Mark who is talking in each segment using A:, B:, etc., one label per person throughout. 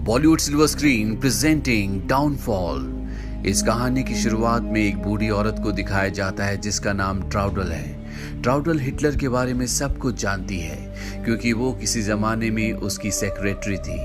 A: Bollywood silver screen presenting downfall. इस कहानी की शुरुआत में एक बूढ़ी औरत को दिखाया जाता है जिसका नाम ट्राउडल है। ट्राउडल हिटलर के बारे में सब कुछ जानती है क्योंकि वो किसी जमाने में उसकी सेक्रेटरी थी।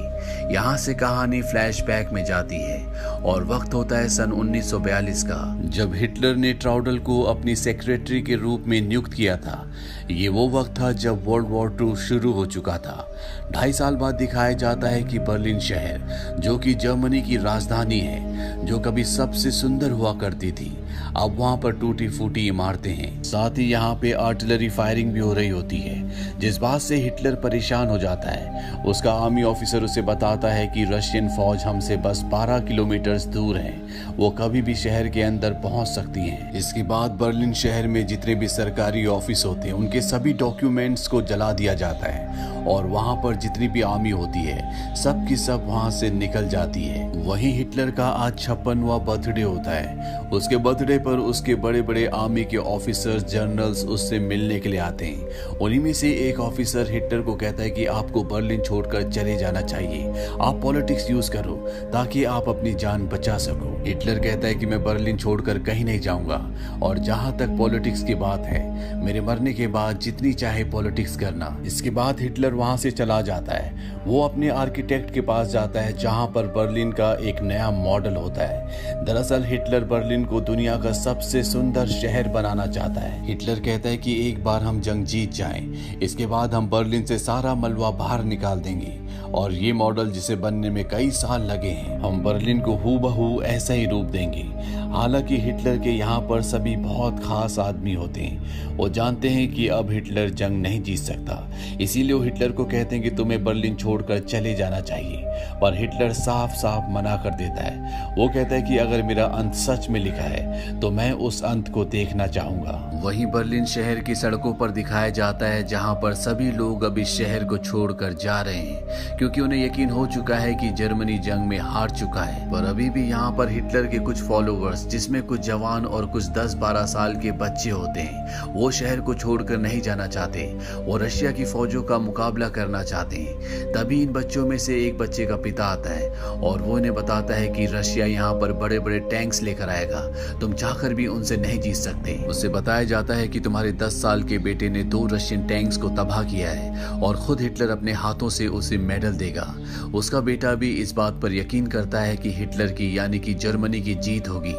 A: यहाँ से कहानी फ्लैशबैक में जाती है और वक्त होता है सन 1942 का, जब हिटलर ने ट्राउडल को अपनी सेक्रेटरी के रूप में नियुक्त किया था। ये वो वक्त था जब वर्ल्ड वॉर 2 शुरू हो चुका था। 2.5 साल बाद दिखाया जाता है कि बर्लिन शहर, जो कि जर्मनी की राजधानी है, जो कभी सबसे सुंदर हुआ करती थी, अब वहां पर टूटी फूटी इमारतें हैं। साथ ही यहाँ पे आर्टिलरी फायरिंग भी हो रही होती है, जिस बात से हिटलर परेशान हो जाता है। उसका आर्मी ऑफिसर उसे बताता है कि रशियन फौज हमसे बस 12 किलोमीटर दूर है, वो कभी भी शहर के अंदर पहुंच सकती है। इसके बाद बर्लिन शहर में जितने भी सरकारी ऑफिस होते हैं उनके सभी डॉक्यूमेंट्स को जला दिया जाता है और वहां पर जितनी भी आर्मी होती है सब की सब वहां से निकल जाती है। वहीं हिटलर का आज 56वां बर्थडे होता है। उसके बर्थडे पर उसके बड़े बड़े आर्मी के ऑफिसर्स, जनरल्स उससे मिलने के लिए आते हैं। उन्हीं में से एक ऑफिसर हिटलर को कहता है कि आपको बर्लिन छोड़कर चले जाना चाहिए, आप पॉलिटिक्स यूज करो ताकि आप अपनी जान बचा सको। हिटलर कहता है कि मैं बर्लिन छोड़कर कहीं नहीं जाऊंगा और जहां तक पॉलिटिक्स की बात है, मेरे मरने के बाद जितनी चाहे पॉलिटिक्स करना। इसके बाद हिटलर वहां से चला जाता है। वो अपने आर्किटेक्ट के पास जाता है जहां पर बर्लिन का एक नया मॉडल होता है। दरअसल हिटलर बर्लिन को दुनिया का सबसे सुंदर शहर बनाना चाहता है। हिटलर कहता है कि एक बार हम जंग जीत जाएं, इसके बाद हम बर्लिन से सारा मलबा बाहर निकाल देंगे और ये मॉडल जिसे बनने में कई साल लगे हैं, हम बर्लिन को हूबहू ऐसा ही रूप देंगे। हालांकि हिटलर के यहाँ पर सभी बहुत खास आदमी होते हैं। वो जानते हैं कि अब हिटलर जंग नहीं जीत सकता, इसीलिए वो हिटलर को कहते हैं कि तुम्हें बर्लिन छोड़कर चले जाना चाहिए। पर हिटलर साफ साफ मना कर देता है। वो कहता है कि अगर मेरा अंत सच में लिखा है तो मैं उस अंत को देखना चाहूंगा। वहीं बर्लिन शहर की सड़कों पर दिखाया जाता है जहां पर सभी लोग अब इस शहर को छोड़कर जा रहे हैं क्योंकि उन्हें यकीन हो चुका है कि जर्मनी जंग में हार चुका है। पर अभी भी यहाँ पर हिटलर के कुछ फॉलोवर्स, जिसमें कुछ जवान और कुछ 10-12 साल के बच्चे होते हैं, वो शहर को छोड़कर नहीं जाना चाहते। वो रशिया की फौजों का मुकाबला करना चाहते हैं। तभी इन बच्चों में से एक बच्चे का पिता आता है और वो इन्हें बताता है कि रशिया यहाँ पर बड़े बड़े टैंक्स लेकर आएगा, तुम चाहकर भी उनसे नहीं जीत सकते। उससे बताया जाता है कि तुम्हारे 10 साल के बेटे ने 2 रशियन टैंक्स को तबाह किया है और खुद हिटलर अपने हाथों से उसे मेडल देगा। उसका बेटा भी इस बात पर यकीन करता है कि हिटलर की यानी कि जर्मनी की जीत होगी,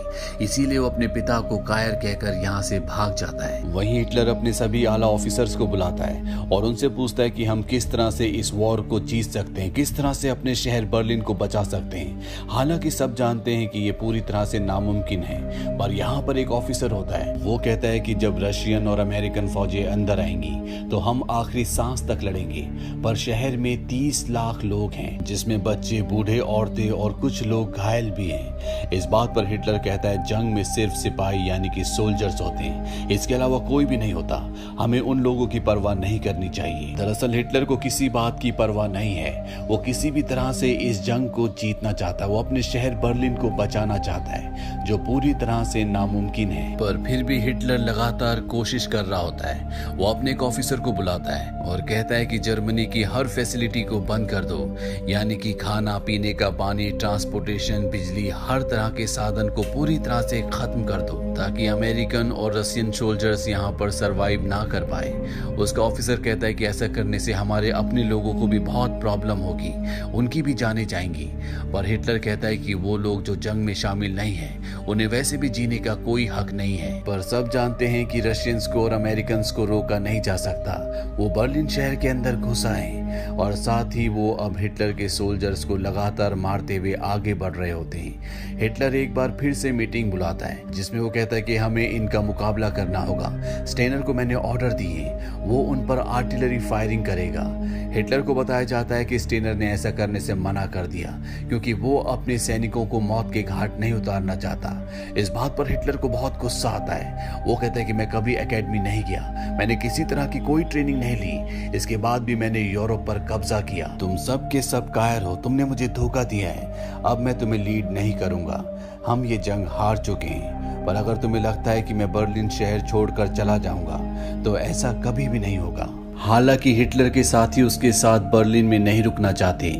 A: इसीलिए वो अपने पिता को कायर कहकर यहाँ से भाग जाता है। वहीं हिटलर अपने सभी आला ऑफिसर्स को बुलाता है और उनसे पूछता है कि हम किस तरह से इस वॉर को जीत सकते हैं, किस तरह से अपने शहर बर्लिन को बचा सकते हैं। हालांकि सब जानते हैं कि ये पूरी तरह से नामुमकिन है, पर यहाँ पर एक ऑफिसर होता है। वो कहता है कि जब रशियन और अमेरिकन फौजें अंदर आएंगी तो हम आखिरी सांस तक लड़ेंगे, पर शहर में 30 लाख लोग हैं, जिसमें बच्चे, बूढ़े, औरतें और कुछ लोग घायल भी हैं। इस बात पर हिटलर कहता है जंग में सिर्फ सिपाही यानी कि सोल्जर्स होते हैं, इसके अलावा कोई भी नहीं होता, हमें उन लोगों की परवाह नहीं करनी चाहिए। दरअसल हिटलर को किसी बात की परवाह नहीं है, वो किसी भी तरह से इस जंग को जीतना चाहता है। वो अपने शहर बर्लिन को बचाना चाहता है, जो पूरी तरह से नामुमकिन है। पर फिर भी हिटलर लगातार कोशिश कर रहा होता है। वो अपने एक ऑफिसर को बुलाता है और कहता है कि जर्मनी की हर फैसिलिटी को बंद कर दो, यानी कि खाना, पीने का पानी, ट्रांसपोर्टेशन, बिजली, हर तरह के साधन को पूरी तरह से खत्म कर दो ताकि अमेरिकन और रशियन सोल्जर्स यहाँ पर सरवाइव ना कर पाए। उसका ऑफिसर कहता है कि ऐसा करने से हमारे अपने लोगों को भी बहुत प्रॉब्लम होगी, उनकी भी जानें जाएंगी। पर हिटलर कहता है कि वो लोग जो जंग में शामिल नहीं हैं, उन्हें वैसे भी जीने का कोई हक नहीं है। पर सब जानते हैं कि रशियंस को और अमेरिकन को रोका नहीं जा सकता। वो बर्लिन शहर के अंदर घुस आए और साथ ही वो अब हिटलर के सोल्जर्स को लगातार मारते हुए आगे बढ़ रहे होते हैं। हिटलर एक बार फिर से मीटिंग बुलाता है जिसमें वो कहता है कि हमें इनका मुकाबला करना होगा। स्टेनर को मैंने ऑर्डर दिए, वो उन पर आर्टिलरी फायरिंग करेगा। हिटलर को बताया जाता है कि स्टेनर ने ऐसा करने से मना कर दिया क्योंकि वो अपने सैनिकों को मौत के घाट नहीं उतारना चाहता। इस बात पर हिटलर को बहुत गुस्सा आता है। वो कहता है कि मैं कभी एकेडमी नहीं गया, मैंने किसी तरह की कोई ट्रेनिंग नहीं ली, इसके बाद भी मैंने यूरोप पर कब्जा किया। तुम सब के सब कायर हो, तुमने मुझे धोखा दिया है, अब मैं तुम्हें लीड नहीं करूंगा, हम ये जंग हार चुके हैं। पर अगर तुम्हें लगता है कि मैं बर्लिन शहर छोड़कर चला जाऊंगा तो ऐसा कभी भी नहीं होगा। हालांकि हिटलर के साथी उसके साथ बर्लिन में नहीं रुकना चाहते,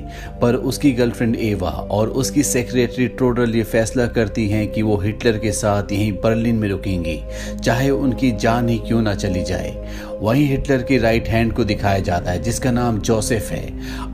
A: पर उसकी गर्लफ्रेंड एवा और उसकी सेक्रेटरी ट्रोडल ये फैसला करती हैं कि वो हिटलर के साथ यहीं बर्लिन में रुकेंगी, चाहे उनकी जान ही क्यों ना चली जाए। वहीं हिटलर के राइट हैंड को दिखाया जाता है जिसका नाम जोसेफ है।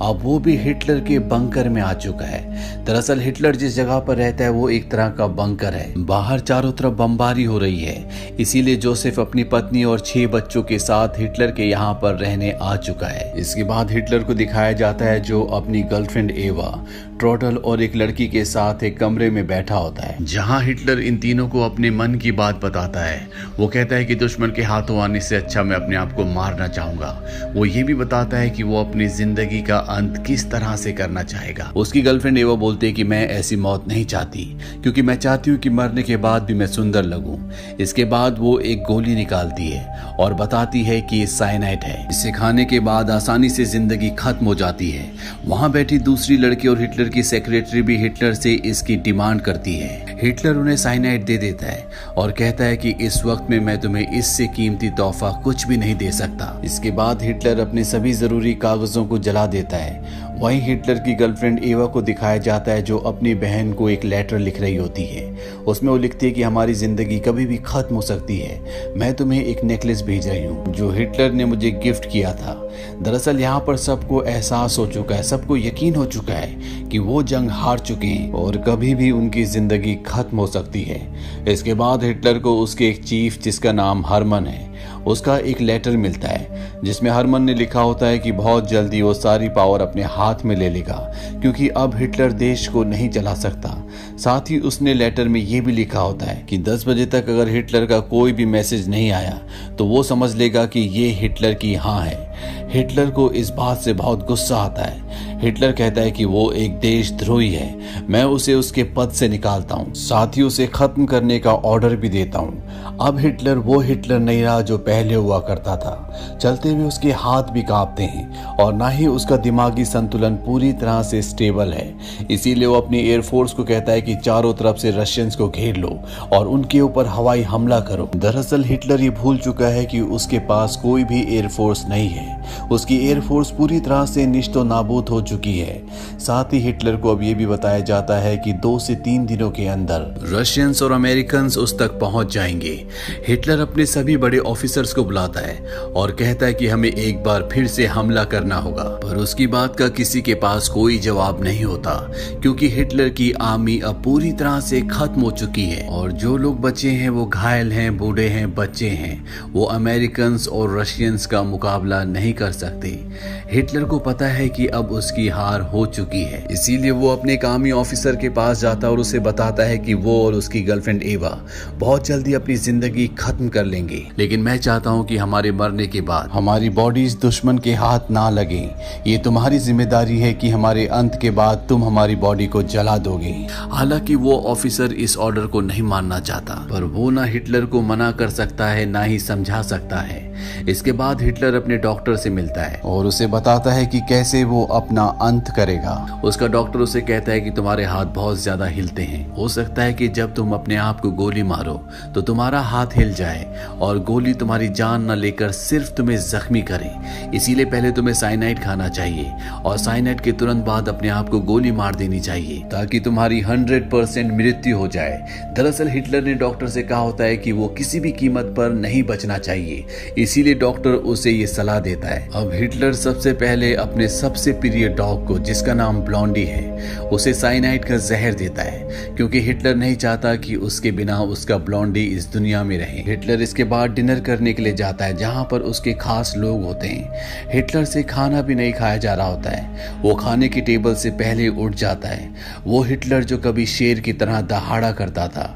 A: अब वो भी हिटलर के बंकर में आ चुका है। दरअसल हिटलर जिस जगह पर रहता है वो एक तरह का बंकर है। बाहर चारों तरफ बमबारी हो रही है, इसीलिए जोसेफ अपनी पत्नी और 6 बच्चों के साथ हिटलर के यहाँ पर रहने आ चुका है। इसके बाद हिटलर को दिखाया जाता है जो अपनी गर्लफ्रेंड एवा, ट्रोडल और एक लड़की के साथ एक कमरे में बैठा होता है, जहां हिटलर इन तीनों को अपने मन की बात बताता है। वो कहता है कि दुश्मन के हाथों आने से अच्छा मैं अपने आप को मारना चाहूंगा। वो ये भी बताता है कि वो अपनी जिंदगी का अंत किस तरह से करना चाहेगा। उसकी गर्लफ्रेंड एवा बोलती है कि मैं ऐसी मौत नहीं चाहती, क्योंकि मैं चाहती हूँ कि मरने के बाद भी मैं सुंदर लगूं। इसके बाद वो एक गोली निकालती है और बताती है कि ये साइनाइड है, इसे खाने के बाद आसानी से जिंदगी खत्म हो जाती है। वहां बैठी दूसरी लड़की और हिटलर की सेक्रेटरी भी हिटलर से इसकी डिमांड करती है। हिटलर उन्हें साइनाइड दे देता है और कहता है कि इस वक्त में मैं तुम्हें इससे कीमती तोहफा कुछ भी नहीं दे सकता। इसके बाद हिटलर अपने सभी जरूरी कागजों को जला देता है। वहीं हिटलर की गर्लफ्रेंड एवा को दिखाया जाता है जो अपनी बहन को एक लेटर लिख रही होती है। उसमें वो लिखती है कि हमारी जिंदगी कभी भी खत्म हो सकती है, मैं तुम्हें एक नेकलेस भेज रही हूँ जो हिटलर ने मुझे गिफ्ट किया था। दरअसल यहाँ पर सबको एहसास हो चुका है, सबको यकीन हो चुका है कि वो जंग हार चुके हैं और कभी भी उनकी जिंदगी खत्म हो सकती है। इसके बाद हिटलर को उसके एक चीफ जिसका नाम हरमन है, उसका एक लेटर मिलता है जिसमें हरमन ने लिखा होता है कि बहुत जल्दी वो सारी पावर अपने हाथ में ले लेगा, क्योंकि अब हिटलर देश को नहीं चला सकता। साथ ही उसने लेटर में ये भी लिखा होता है कि 10 बजे तक अगर हिटलर का कोई भी मैसेज नहीं आया तो वो समझ लेगा कि ये हिटलर की हाँ है। हिटलर को इस बात से बहुत गुस्सा आता है। हिटलर कहता है कि वो एक देशद्रोही है, मैं उसे उसके पद से निकालता हूँ, साथ ही उसे खत्म करने का ऑर्डर भी देता हूँ। अब हिटलर वो हिटलर नहीं रहा जो पहले हुआ करता था। चलते हुए उसके हाथ भी कांपते हैं और ना ही उसका दिमागी संतुलन पूरी तरह से स्टेबल है। इसीलिए वो अपनी एयरफोर्स को कहता है कि चारों तरफ से रशियंस को घेर लो और उनके ऊपर हवाई हमला करो। दरअसल हिटलर ये भूल चुका है कि उसके पास कोई भी एयरफोर्स नहीं है। उसकी एयरफोर्स पूरी तरह से निश्तो नाबूद हो चुकी है। साथ ही हिटलर को अब ये भी बताया जाता है कि 2 से 3 दिनों के अंदर रशियंस और अमेरिकन्स उस तक पहुंच जाएंगे। हिटलर अपने सभी बड़े ऑफिसर्स को बुलाता है और कहता है कि हमें एक बार फिर से हमला करना होगा, पर उसकी बात का किसी के पास कोई जवाब नहीं होता, क्योंकि हिटलर की आर्मी अब पूरी तरह से खत्म हो चुकी है और जो लोग बचे हैं वो घायल हैं, बूढ़े हैं, बच्चे हैं। वो अमेरिकन्स और रशियंस का मुकाबला नहीं कर सकते। हिटलर को पता है कि अब उसकी हार हो चुकी है, इसीलिए वो अपने एक आर्मी ऑफिसर के पास जाता है और उसे बताता है कि वो और उसकी गर्लफ्रेंड एवा बहुत जल्दी अपनी जिंदगी खत्म कर लेंगे, लेकिन मैं चाहता हूँ कि हमारे मरने के बाद हमारी बॉडीज दुश्मन के हाथ ना लगे। ये तुम्हारी जिम्मेदारी है कि हमारे अंत के बाद तुम हमारी बॉडी को जला दोगे। हालांकि वो ऑफिसर इस ऑर्डर को नहीं मानना चाहता, पर वो ना हिटलर को मना कर सकता है ना ही समझा सकता है। इसके बाद हिटलर अपने डॉक्टर से मिलता है और उसे बताता है कि कैसे वो अपना अंत करेगा। उसका डॉक्टर उसे कहता है कि तुम्हारे हाथ बहुत ज्यादा हिलते हैं, हो सकता है कि जब तुम अपने आप को गोली मारो तो तुम्हारा हाथ हिल जाए और गोली तुम्हारी जान न लेकर सिर्फ तुम्हें जख्मी करे। इसीलिए पहले तुम्हें साइनाइड खाना चाहिए और साइनाइड के तुरंत बाद अपने आप को गोली मार देनी चाहिए ताकि तुम्हारी 100% मृत्यु हो जाए। दरअसल हिटलर ने डॉक्टर से कहा होता है कि वो किसी भी कीमत पर नहीं बचना चाहिए, इसीलिए डॉक्टर उसे ये सलाह देता है। अब हिटलर सबसे पहले अपने सबसे प्रिय डॉग को, जिसका नाम ब्लॉन्डी है, उसे साइनाइड का जहर देता है, क्योंकि हिटलर नहीं चाहता कि उसके बिना उसका ब्लॉन्डी इस दुनिया में रहे। हिटलर इसके बाद डिनर करने के लिए जाता है जहां पर उसके खास लोग होते हैं। हिटलर से खाना भी नहीं खाया जा रहा होता है, वो खाने की टेबल से पहले उठ जाता है। वो हिटलर जो कभी शेर की तरह दहाड़ा करता था,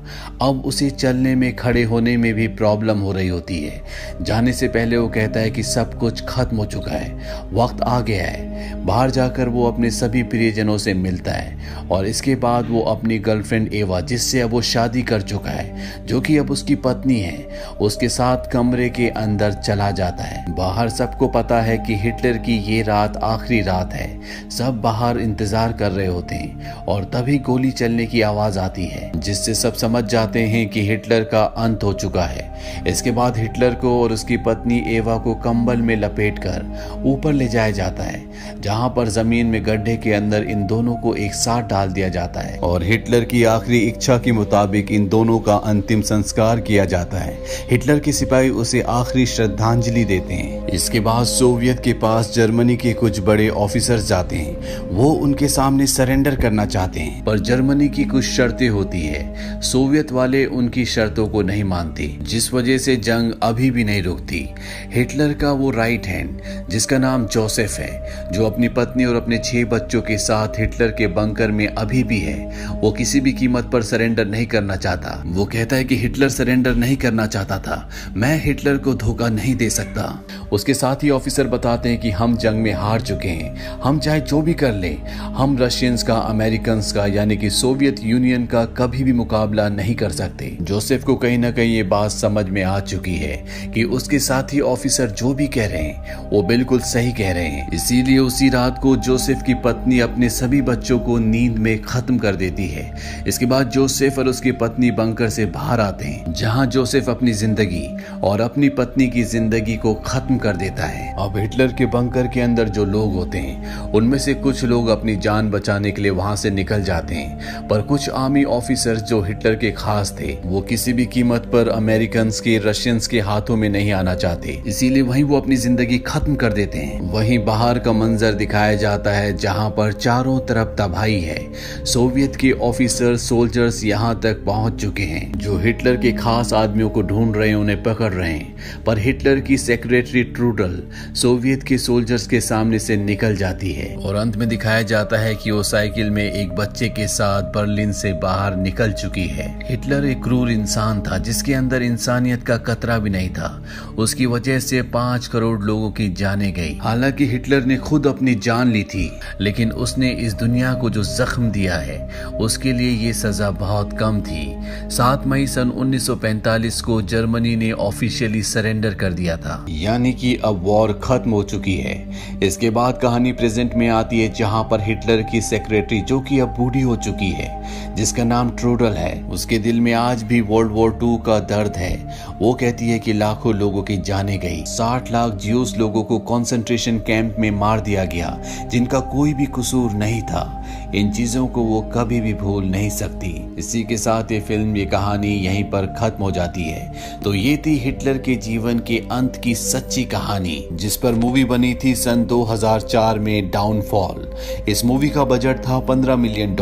A: अब उसे चलने में, खड़े होने में भी प्रॉब्लम हो रही होती है। जाने से पहले वो कहता है कि सब कुछ खत्म हो चुका है, वक्त आ गया है। बाहर जाकर वो अपने सभी प्रियजनों से मिलता है और इसके बाद वो अपनी गर्लफ्रेंड एवा, जिससे अब वो शादी कर चुका है, जो कि अब उसकी पत्नी है, उसके साथ कमरे के अंदर चला जाता है। बाहर सबको पता है कि हिटलर की ये रात आखिरी रात है। सब बाहर इंतजार कर रहे होते हैं और तभी गोली चलने की आवाज आती है, जिससे सब समझ जाते हैं कि हिटलर का अंत हो चुका है। इसके बाद हिटलर को और उसकी पत्नी एवा को कंबल में लपेटकर ऊपर ले जाया जाता है, जहां पर जमीन में गड्ढे के अंदर इन दोनों को एक साथ डाल दिया जाता है और हिटलर की आखिरी इच्छा के मुताबिक इन दोनों का अंतिम संस्कार किया जाता है। हिटलर के सिपाही उसे आखिरी श्रद्धांजलि देते हैं। इसके बाद सोवियत के पास जर्मनी के कुछ बड़े ऑफिसर्स जाते हैं। वो उनके सामने सरेंडर करना चाहते हैं, पर जर्मनी की कुछ शर्तें होती है। सोवियत वाले उनकी शर्तों को नहीं मानते, जिस वजह से जंग अभी भी नहीं रुकती। हिटलर का वो राइट हैंड, जिसका नाम जोसेफ है, जो अपनी पत्नी और अपने 6 बच्चों के साथ हिटलर के बंकर में अभी भी है, वो किसी भी कीमत पर सरेंडर नहीं करना चाहता। वो कहता है कि हिटलर सरेंडर नहीं करना चाहता था, मैं हिटलर को धोखा नहीं दे सकता। उसके साथ ही ऑफिसर बताते हैं कि हम जंग में हार चुके हैं, हम चाहे जो भी कर लें, हम रशियंस का, अमेरिकन्स का यानी कि सोवियत यूनियन का कभी भी मुकाबला नहीं कर सकते। जोसेफ को कहीं ना कहीं ये बात समझ में आ चुकी है कि उसके साथी ऑफिसर जो भी कह रहे हैं वो बिल्कुल सही कह रहे हैं। इसीलिए उसी रात को जोसेफ की पत्नी अपने सभी बच्चों को नींद में खत्म कर देती है। इसके बाद जोसेफ और उसकी पत्नी बंकर से बाहर आते हैं, जहां जोसेफ अपनी जिंदगी और अपनी पत्नी की जिंदगी को खत्म कर देता है। अब हिटलर के बंकर के अंदर जो लोग होते हैं उनमें से कुछ लोग अपनी जान बचाने के लिए वहां से निकल जाते हैं, पर कुछ आर्मी ऑफिसर्स जो हिटलर के खास थे वो किसी भी कीमत पर अमेरिकन्स के, रशियंस के हाथों में नहीं आना चाहते, इसीलिए वहीं वो अपनी जिंदगी खत्म कर देते हैं। वहीं बाहर का मंजर दिखाया जाता है, जहां पर चारों तरफ तबाही है। सोवियत के ऑफिसर, सोल्जर्स यहां तक पहुंच चुके हैं, जो हिटलर के खास आदमियों को ढूंढ रहे हैं, उन्हें पकड़ रहे हैं, पर हिटलर की सेक्रेटरी ट्रूडल सोवियत के सोल्जर्स के सामने से निकल जाती है और अंत में दिखाया जाता है कि वो साइकिल में एक बच्चे के साथ बर्लिन से बाहर निकल चुकी है। हिटलर एक क्रूर इंसान था, जिसके अंदर इंसानियत का कतरा भी नहीं था। उसकी वजह से 5 करोड़ लोगों की जानें गई। हालांकि हिटलर ने खुद अपनी जान ली थी, लेकिन उसने इस दुनिया को जो जख्म दिया है उसके लिए ये सजा बहुत कम थी। 7 मई सन 1945 को जर्मनी ने ऑफिशियली सरेंडर कर दिया था, यानी कि अब वॉर खत्म हो चुकी है। इसके बाद कहानी प्रेजेंट में आती है, जहां पर हिटलर की सेक्रेटरी, जो कि अब बूढ़ी हो चुकी है, जिसका नाम ट्रूडल है, उसके दिल में आज भी वर्ल्ड वॉर 2 का दर्द है। वो कहती है कि लाखों लोगों की जानें गई, 60 लाख ज्यूस लोगों को कंसंट्रेशन कैंप में मार दिया गया, जिनका कोई भी कसूर नहीं था। इन चीजों को वो कभी भी भूल नहीं सकती। इसी के साथ ये फिल्म, ये कहानी यहीं पर खत्म हो जाती है। तो ये थी हिटलर के जीवन के अंत की सच्ची कहानी, जिस पर मूवी बनी थी सन 2004 में, डाउनफॉल। इस मूवी का बजट था $15 मिलियन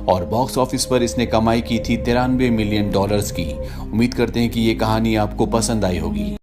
A: और बॉक्स ऑफिस पर इसने कमाई की थी $93 मिलियन की। उम्मीद करते हैं कि ये कहानी आपको पसंद आई होगी।